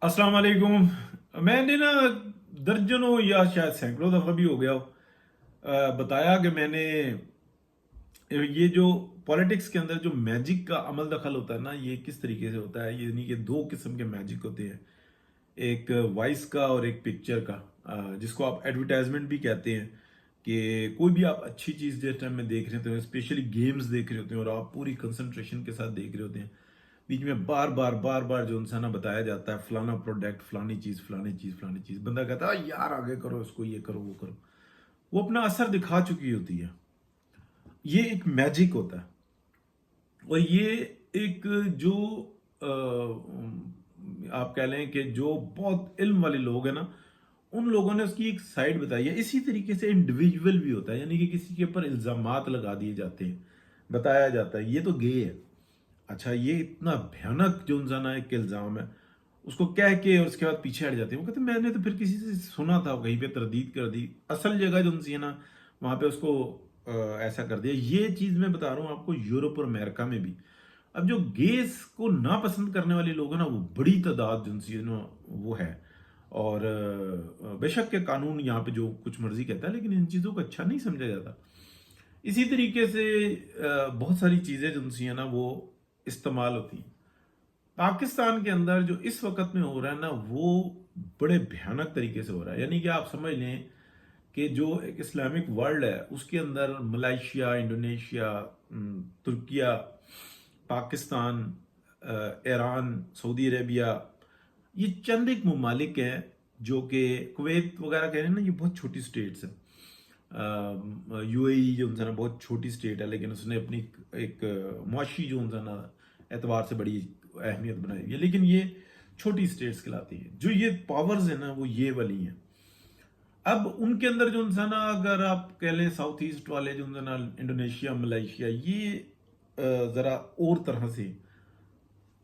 अस्सलाम वालेकुम। मैंने ना दर्जनों या शायद सैकड़ों दफ़ा भी हो गया हो बताया कि मैंने ये जो पॉलिटिक्स के अंदर जो मैजिक का अमल दखल होता है ना, ये किस तरीके से होता है। यानी कि दो किस्म के मैजिक होते हैं, एक वॉइस का और एक पिक्चर का, जिसको आप एडवर्टाइजमेंट भी कहते हैं। कि कोई भी आप अच्छी चीज़ जिस टाइम में देख रहे होते हैं, स्पेशली गेम्स देख रहे होते हैं और आप पूरी कंसंट्रेशन के साथ देख रहे होते हैं, बीच में बार बार जो इंसान बताया जाता है फलाना प्रोडक्ट, फलानी चीज़, फलानी चीज़, फलानी चीज़, बंदा कहता है यार आगे करो इसको, ये करो वो करो, वो अपना असर दिखा चुकी होती है। ये एक मैजिक होता है। और ये एक जो आप कह लें कि जो बहुत इल्म वाले लोग हैं ना, उन लोगों ने उसकी एक साइड बताई है। इसी तरीके से इंडिविजुअल भी होता है, यानी कि किसी के ऊपर इल्जामात लगा दिए जाते हैं, बताया जाता है ये तो गे है। अच्छा, ये इतना भयानक जो इंसान एक इल्जाम है, उसको कह के और उसके बाद पीछे हट जाते हैं। वो कहते हैं मैंने तो फिर किसी से सुना था, कहीं पे तरदीद कर दी, असल जगह जो उनसी है ना, वहां पे उसको ऐसा कर दिया। ये चीज मैं बता रहा हूँ आपको यूरोप और अमेरिका में भी। अब जो गेस को नापसंद करने वाले लोग हैं ना, वो बड़ी तादाद जिनसी है ना, वो है। और बेशक के कानून यहाँ पे जो कुछ मर्जी कहता है, लेकिन इन चीज़ों को अच्छा नहीं समझा जाता। इसी तरीके से बहुत सारी चीज़ें जिनसी है ना, वो इस्तेमाल होती हैं। पाकिस्तान के अंदर जो इस वक्त में हो रहा है ना, वो बड़े भयानक तरीके से हो रहा है। यानी कि आप समझ लें कि जो एक इस्लामिक वर्ल्ड है, उसके अंदर Malaysia, Indonesia, Türkiye, Pakistan, Iran, Saudi Arabia, ये चंद एक ममालिक हैं। जो कि कुवैत वगैरह कह रहे हैं ना, ये बहुत छोटी स्टेट्स हैं। यूएई जो उनसे ना बहुत छोटी स्टेट है, लेकिन उसने अपनी एक मुआशी जो उनसे ना एतबार से बड़ी अहमियत बनाई हुई है। लेकिन ये छोटी स्टेट्स कहलाती हैं। जो ये पावर्स है ना, वो ये वाली हैं। अब उनके अंदर जो इंसान, अगर आप कह लें साउथ ईस्ट वाले जो इंसान, इंडोनेशिया, मलेशिया, ये जरा और तरह से,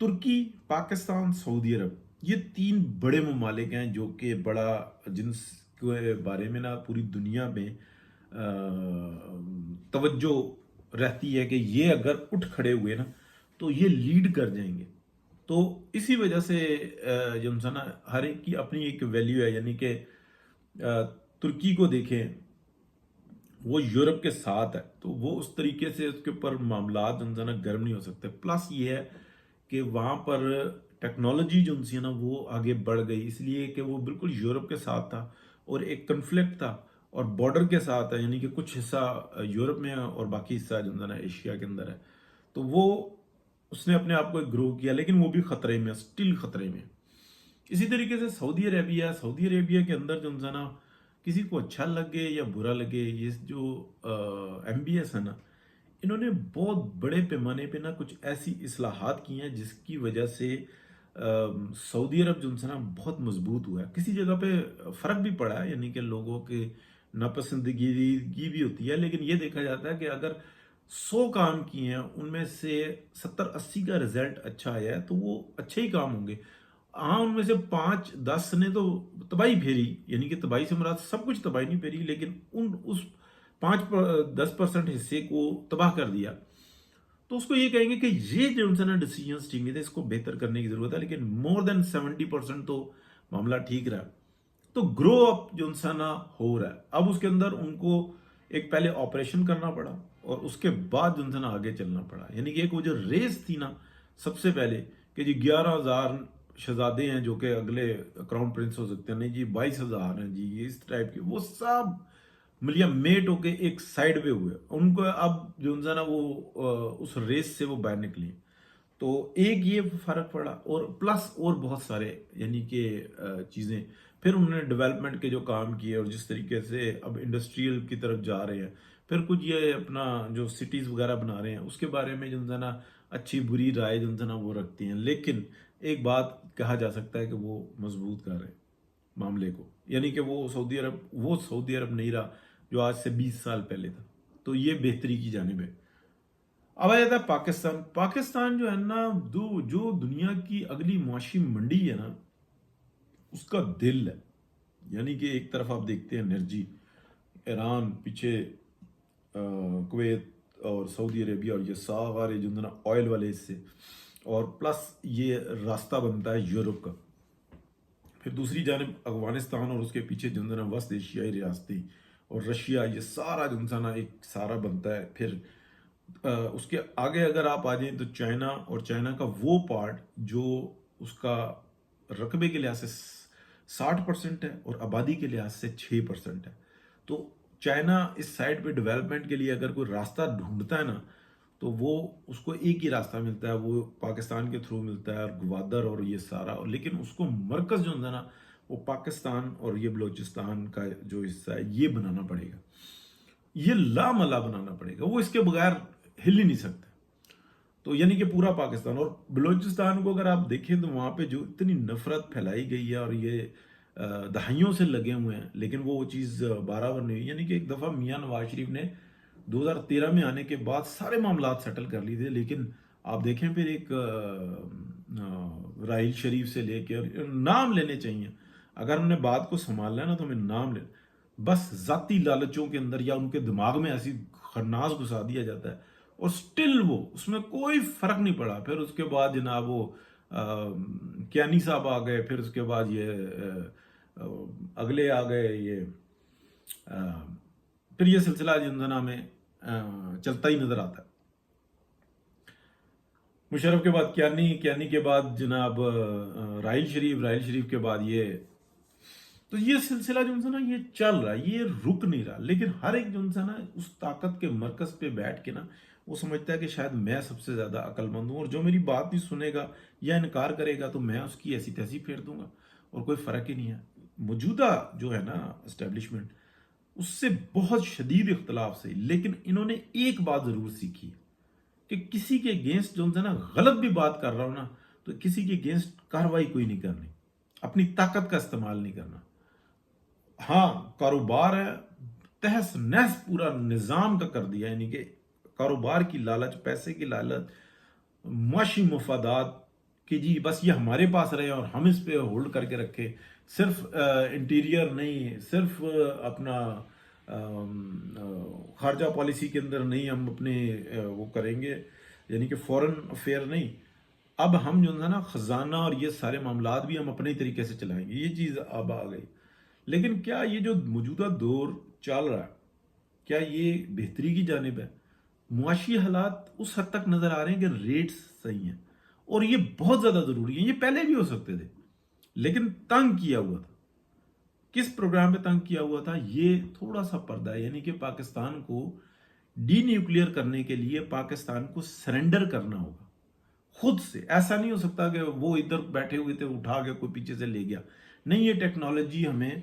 तुर्की, पाकिस्तान, सऊदी अरब, ये तीन बड़े ममालिक हैं जो कि बड़ा, जिनके बारे में ना पूरी दुनिया में तवज्जो रहती है कि ये अगर उठ खड़े हुए ना, तो ये लीड कर जाएंगे। तो इसी वजह से जो इंसान, हर एक की अपनी एक वैल्यू है। यानी कि तुर्की को देखें, वो यूरोप के साथ है, तो वो उस तरीके से उसके ऊपर मामलात जो है ना गर्म नहीं हो सकते। प्लस ये है कि वहाँ पर टेक्नोलॉजी जो है ना, वो आगे बढ़ गई, इसलिए कि वो बिल्कुल यूरोप के साथ था और एक कन्फ्लिक्ट था और बॉर्डर के साथ है। यानी कि कुछ हिस्सा यूरोप में है और बाकी हिस्सा जो है ना एशिया के अंदर है। तो वो उसने अपने आप को ग्रो किया, लेकिन वो भी खतरे में, स्टिल खतरे में। इसी तरीके से सऊदी अरेबिया के अंदर जो है ना, किसी को अच्छा लगे या बुरा लगे, ये जो एमबीएस है ना, इन्होंने बहुत बड़े पैमाने पे ना कुछ ऐसी इस्लाहात की हैं जिसकी वजह से सऊदी अरब जो है ना बहुत मजबूत हुआ है। किसी जगह पे फर्क भी पड़ा है, यानी कि लोगों के नापसंदगी भी होती है, लेकिन ये देखा जाता है कि अगर 100 काम किए हैं, उनमें से 70-80 का रिजल्ट अच्छा आया है, तो वो अच्छे ही काम होंगे। हाँ, उनमें से 5-10 ने तो तबाही फेरी, यानी कि तबाही से मुराद सब कुछ तबाही नहीं फेरी, लेकिन उन उस 5-10% हिस्से को तबाह कर दिया। तो उसको ये कहेंगे कि ये जो है ना डिसीजन ठीक थे, इसको बेहतर करने की जरूरत है। लेकिन मोर देन 70% तो मामला ठीक रहा। तो ग्रो अप जो इंसान हो रहा है, अब उसके अंदर उनको एक पहले ऑपरेशन करना पड़ा और उसके बाद जो इंसान आगे चलना पड़ा। यानी कि एक वो जो रेस थी ना, सबसे पहले कि जी 11,000 शहजादे हैं जो कि अगले क्राउन प्रिंस हो सकते हैं, नहीं जी 22,000 हैं जी, ये इस टाइप के, वो सब मिलिया मेट होके एक साइड पे हुए। उनको अब जो इंसान वो उस रेस से वो बाहर निकली। तो एक ये फर्क पड़ा, और प्लस और बहुत सारे, यानी कि चीजें। फिर उन्होंने डेवलपमेंट के जो काम किए और जिस तरीके से अब इंडस्ट्रियल की तरफ जा रहे हैं, फिर कुछ ये अपना जो सिटीज वगैरह बना रहे हैं, उसके बारे में जो है ना अच्छी बुरी राय जो है ना वो रखती हैं। लेकिन एक बात कहा जा सकता है कि वो मजबूत कर रहे हैं मामले को। यानी कि वो सऊदी अरब नहीं रहा जो आज से 20 साल पहले था। तो ये बेहतरी की जानिब है। अब आ जाता है पाकिस्तान। पाकिस्तान जो है ना, जो दुनिया की अगली मुआशी मंडी है ना, उसका दिल है। यानी कि एक तरफ आप देखते हैं एनर्जी, ईरान पीछे, कुवैत और सऊदी अरेबिया, और ये सारे जो है ना ऑयल वाले हिस्से, और प्लस ये रास्ता बनता है यूरोप का। پھر دوسری جانب افغانستان اور اس کے پیچھے جو ہے نا وسط ایشیائی ریاستیں اور رشیا، یہ سارا جو ہے نا ایک سارا بنتا ہے. پھر اس کے آگے اگر آپ آ جائیں تو چائنا، اور چائنا کا وہ پارٹ جو اس کا رقبے کے لحاظ سے 60% ہے اور آبادی کے لحاظ سے 6% ہے. تو چائنا اس سائڈ پہ ڈیولپمنٹ کے لیے اگر کوئی راستہ ڈھونڈتا ہے نا تو وہ اس کو ایک ہی راستہ ملتا ہے، وہ پاکستان کے تھرو ملتا ہے، اور گوادر اور یہ سارا. لیکن اس کو مرکز جو ہے نا وہ پاکستان اور یہ بلوچستان کا جو حصہ ہے یہ بنانا پڑے گا، یہ لاملا بنانا پڑے گا. وہ اس کے بغیر ہل ہی نہیں سکتے. تو یعنی کہ پورا پاکستان اور بلوچستان کو اگر آپ دیکھیں تو وہاں پہ جو اتنی نفرت پھیلائی گئی ہے اور یہ دہائیوں سے لگے ہوئے ہیں، لیکن وہ چیز برابر نہیں ہوئی. یعنی کہ ایک دفعہ میاں نواز شریف نے 2013 میں آنے کے بعد سارے معاملات سیٹل کر لیے تھے، لیکن آپ دیکھیں پھر ایک راحیل شریف سے لے کے نام لینے چاہیے. اگر ہم نے بات کو سنبھالنا ہے نا تو ہمیں نام لے، بس ذاتی لالچوں کے اندر یا ان کے دماغ میں ایسی خناس گھسا دیا جاتا ہے اور سٹل وہ اس میں کوئی فرق نہیں پڑا. پھر اس کے بعد جناب وہ کیانی صاحب آ گئے، پھر اس کے بعد یہ اگلے آ گئے، یہ پھر یہ سلسلہ جنزنا میں چلتا ہی نظر آتا ہے. مشرف کے بعد کیانی کے بعد جناب راحیل شریف کے بعد یہ. تو یہ سلسلہ جو ہے نا یہ چل رہا ہے، یہ رک نہیں رہا. لیکن ہر ایک جو ہے نا اس طاقت کے مرکز پہ بیٹھ کے نا وہ سمجھتا ہے کہ شاید میں سب سے زیادہ عقل مند ہوں، اور جو میری بات نہیں سنے گا یا انکار کرے گا تو میں اس کی ایسی تیسی پھیر دوں گا، اور کوئی فرق ہی نہیں ہے. موجودہ جو ہے نا اسٹیبلشمنٹ اس سے بہت شدید اختلاف سے، لیکن انہوں نے ایک بات ضرور سیکھی ہے کہ کسی کے اگینسٹ جو ہے نا غلط بھی بات کر رہا ہوں نا تو کسی کے اگینسٹ کاروائی کوئی نہیں کرنی، اپنی طاقت کا استعمال نہیں کرنا. ہاں کاروبار ہے، تہس نہس پورا نظام کا کر دیا. یعنی کہ کاروبار کی لالچ، پیسے کی لالچ، معاشی مفادات کہ جی بس یہ ہمارے پاس رہے اور ہم اس پہ ہولڈ کر کے رکھے. صرف انٹیریئر نہیں، صرف اپنا خارجہ پالیسی کے اندر نہیں ہم اپنے وہ کریں گے، یعنی کہ فورن افیئر نہیں، اب ہم جو ہے نا خزانہ اور یہ سارے معاملات بھی ہم اپنے طریقے سے چلائیں گے. یہ چیز اب آ گئی. لیکن کیا یہ جو موجودہ دور چل رہا ہے کیا یہ بہتری کی جانب ہے؟ معاشی حالات اس حد تک نظر آ رہے ہیں کہ ریٹس صحیح ہیں، اور یہ بہت زیادہ ضروری ہے. یہ پہلے بھی ہو سکتے تھے لیکن تنگ کیا ہوا تھا. کس پروگرام پہ تنگ کیا ہوا تھا؟ یہ تھوڑا سا پردہ ہے. یعنی کہ پاکستان کو ڈی نیوکلیئر کرنے کے لیے پاکستان کو سرنڈر کرنا ہوگا خود سے. ایسا نہیں ہو سکتا کہ وہ ادھر بیٹھے ہوئے تھے اٹھا کے کوئی پیچھے سے لے گیا. نہیں، یہ ٹیکنالوجی ہمیں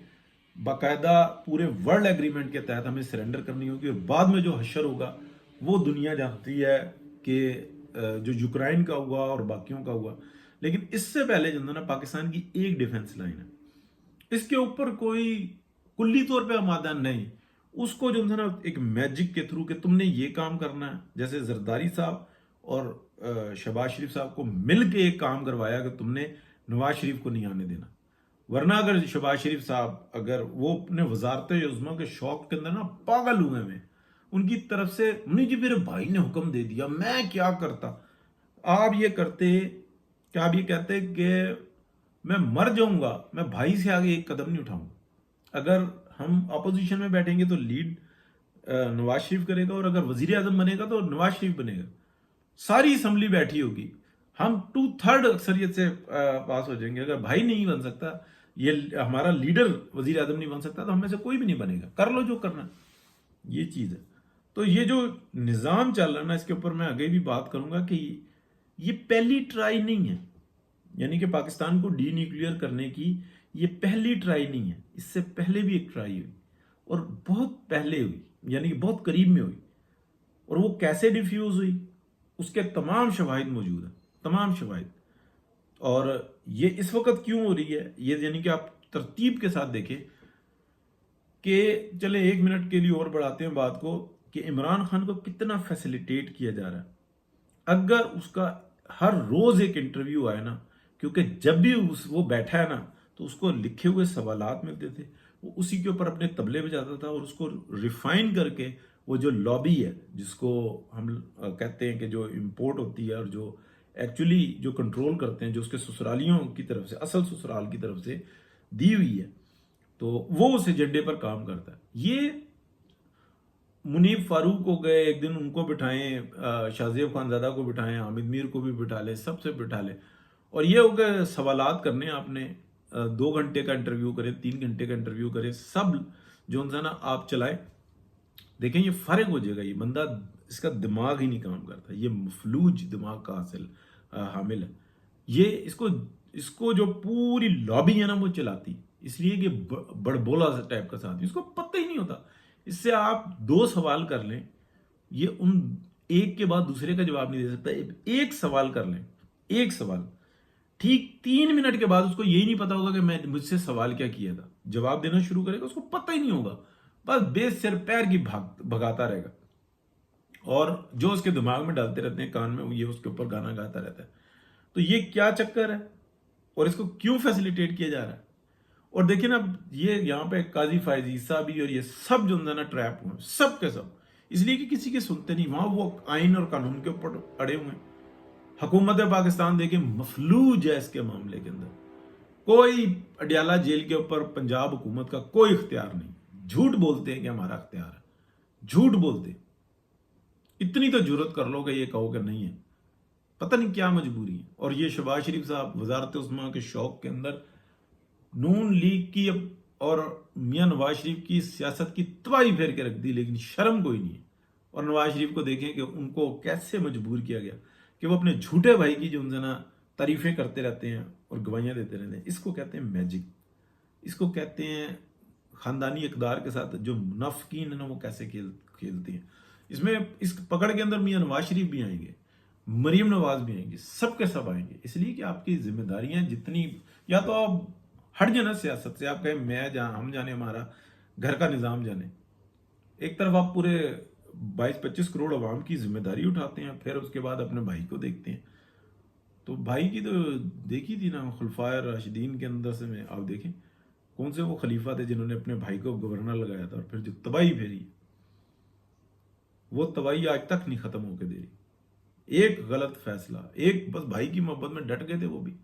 باقاعدہ پورے ورلڈ ایگریمنٹ کے تحت ہمیں سرنڈر کرنی ہوگی، اور بعد میں جو حشر ہوگا وہ دنیا جانتی ہے کہ جو یوکرائن کا ہوا اور باقیوں کا ہوا. لیکن اس سے پہلے جو ہے نا پاکستان کی ایک ڈیفنس لائن ہے، اس کے اوپر کوئی کلی طور پہ آمادہ نہیں. اس کو جو ہے نا ایک میجک کے تھرو کہ تم نے یہ کام کرنا ہے، جیسے زرداری صاحب اور شہباز شریف صاحب کو مل کے ایک کام کروایا کہ تم نے نواز شریف کو نہیں آنے دینا. ورنہ اگر شہباز شریف صاحب اگر وہ اپنے وزارت عظمیٰ کے شوق کے اندر نا پاگل ہوئے میں ان کی طرف سے نہیں جی میرے بھائی نے حکم دے دیا میں کیا کرتا، آپ یہ کرتے کہ آپ یہ کہتے کہ میں مر جاؤں گا میں بھائی سے آگے ایک قدم نہیں اٹھاؤں گا. اگر ہم اپوزیشن میں بیٹھیں گے تو لیڈ نواز شریف کرے گا، اور اگر وزیر اعظم بنے گا تو نواز شریف بنے گا. ساری اسمبلی بیٹھی ہوگی، ہم 2/3 اکثریت سے پاس ہو جائیں گے. اگر بھائی نہیں بن سکتا، یہ ہمارا لیڈر وزیر اعظم نہیں بن سکتا تو ہم میں سے کوئی بھی نہیں بنے گا. کر لو جو کرنا. یہ چیز ہے. تو یہ جو نظام چل رہا ہے نا اس کے اوپر میں آگے بھی بات کروں گا کہ یہ پہلی ٹرائی نہیں ہے. یعنی کہ پاکستان کو ڈی نیوکلیئر کرنے کی یہ پہلی ٹرائی نہیں ہے. اس سے پہلے بھی ایک ٹرائی ہوئی اور بہت پہلے ہوئی، یعنی کہ بہت قریب میں ہوئی. اور وہ کیسے ڈیفیوز ہوئی اس کے تمام شواہد موجود ہیں، تمام شواہد. اور یہ اس وقت کیوں ہو رہی ہے یہ یعنی کہ آپ ترتیب کے ساتھ دیکھیں کہ چلے 1 منٹ کے لیے اور بڑھاتے ہیں بات کو کہ عمران خان کو کتنا فیسیلیٹیٹ کیا جا رہا ہے. اگر اس کا ہر روز ایک انٹرویو آئے نا، کیونکہ جب بھی وہ بیٹھا ہے نا تو اس کو لکھے ہوئے سوالات ملتے تھے، وہ اسی کے اوپر اپنے تبلے بجاتا تھا اور اس کو ریفائن کر کے وہ جو لابی ہے جس کو ہم کہتے ہیں کہ جو امپورٹ ہوتی ہے اور جو ایکچولی جو کنٹرول کرتے ہیں جو اس کے سسرالیوں کی طرف سے، اصل سسرال کی طرف سے دی हुई है, तो वो उस एजेंडे पर काम करता है। ये मुनीब फारूक को गए एक दिन, उनको बिठाएं, शाहजेब खानजादा को बिठाएं, हामिद मीर को भी बिठा ले, सबसे बिठा ले, और ये हो गए सवालात करने आपने, 2 घंटे का इंटरव्यू करें, 3 घंटे का इंटरव्यू करें, सब जो है ना आप चलाएं, देखें ये फारिग हो जाएगा। ये बंदा, इसका दिमाग ही नहीं काम करता, ये मफलूज दिमाग का हामिल है। ये इसको जो पूरी लॉबी है ना वो चलाती, इसलिए कि बड़बोला टाइप का साथी, इसको पता ही नहीं होता। इससे आप 2 सवाल कर लें, ये उन एक के बाद दूसरे का जवाब नहीं दे सकता। एक सवाल कर लें, एक सवाल, ठीक 3 मिनट के बाद उसको यही नहीं पता होगा कि मैं मुझसे सवाल क्या किया था, जवाब देना शुरू करेगा, उसको पता ही नहीं होगा, बस बेस सिर पैर की भगाता रहेगा, और जो उसके दिमाग में डालते रहते हैं कान में, ये उसके ऊपर गाना गाता रहता है। तो ये क्या चक्कर है और इसको क्यों फैसिलिटेट किया जा रहा है? और देखिए ना, ये यहाँ पे काजी फायज ईसा भी और ये सब जो है ना ट्रैप हुए, सब के सब, इसलिए कि किसी के सुनते नहीं। वहां वो आइन और कानून के ऊपर अड़े हुए हैं। हुकूमत पाकिस्तान देखिए मफलूज है इसके मामले के अंदर। कोई अडियाला जेल के ऊपर पंजाब हुकूमत का कोई इख्तियार नहीं। झूठ बोलते हैं कि हमारा इख्तियार है, झूठ बोलते। इतनी तो जुर्रत कर लो कि ये कहो कि नहीं है, पता नहीं क्या मजबूरी है। और ये शहबाज शरीफ साहब वजारत उस्मा के शौक के अंदर नून लीग की और मियां नवाज शरीफ की सियासत की तबाही फेर के रख दी, लेकिन शर्म कोई नहीं है। और नवाज शरीफ को देखें कि उनको कैसे मजबूर किया गया कि वो अपने झूठे भाई की जो ना तारीफें करते रहते हैं और गवाहियां देते रहते हैं। इसको कहते हैं मैजिक, इसको कहते हैं खानदानी इकदार के साथ जो मुनाफिकीन है ना वो कैसे खेलते हैं। इसमें इस पकड़ के अंदर मियां नवाज शरीफ भी आएंगे, मरीम नवाज भी आएंगे, सब के सब आएंगे। इसलिए कि आपकी जिम्मेदारियां जितनी, या तो आप हट जाना सियासत से, आप कहें मैं हम जाने, हमारा घर का निजाम जाने। एक तरफ आप पूरे 22-25 करोड़ अवाम की जिम्मेदारी उठाते हैं, फिर उसके बाद अपने भाई को देखते हैं। तो भाई की तो देखी थी ना खुलफाए राशिदीन के अंदर से, में आप देखें कौन से वो खलीफा थे जिन्होंने अपने भाई को गवर्नर लगाया था, और फिर जो तबाही फेरी, वो तबाही आज तक नहीं खत्म होकर दे रही। एक गलत फैसला, एक बस भाई की मोहब्बत में डट गए थे, वो भी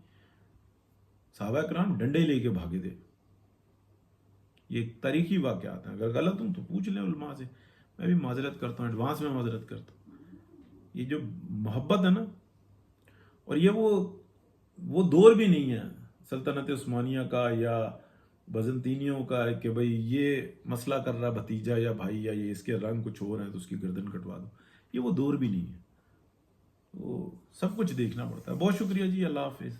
साहबा कराम डंडे लेके भागे थे। ये तारीखी वाकयात हैं, अगर गलत हूं तो पूछ लें उलमा से, मैं भी माजरत करता हूँ, एडवांस में माजरत करता हूँ। ये जो मोहब्बत है ना, और ये वो दौर भी नहीं है सल्तनत उस्मानिया का या बजंतीनियों का कि भाई ये मसला कर रहा भतीजा या भाई, या ये इसके रंग कुछ और है तो उसकी गर्दन कटवा दो। ये वो दौर भी नहीं है। तो सब कुछ देखना पड़ता है। बहुत शुक्रिया जी, अल्लाह हाफिज।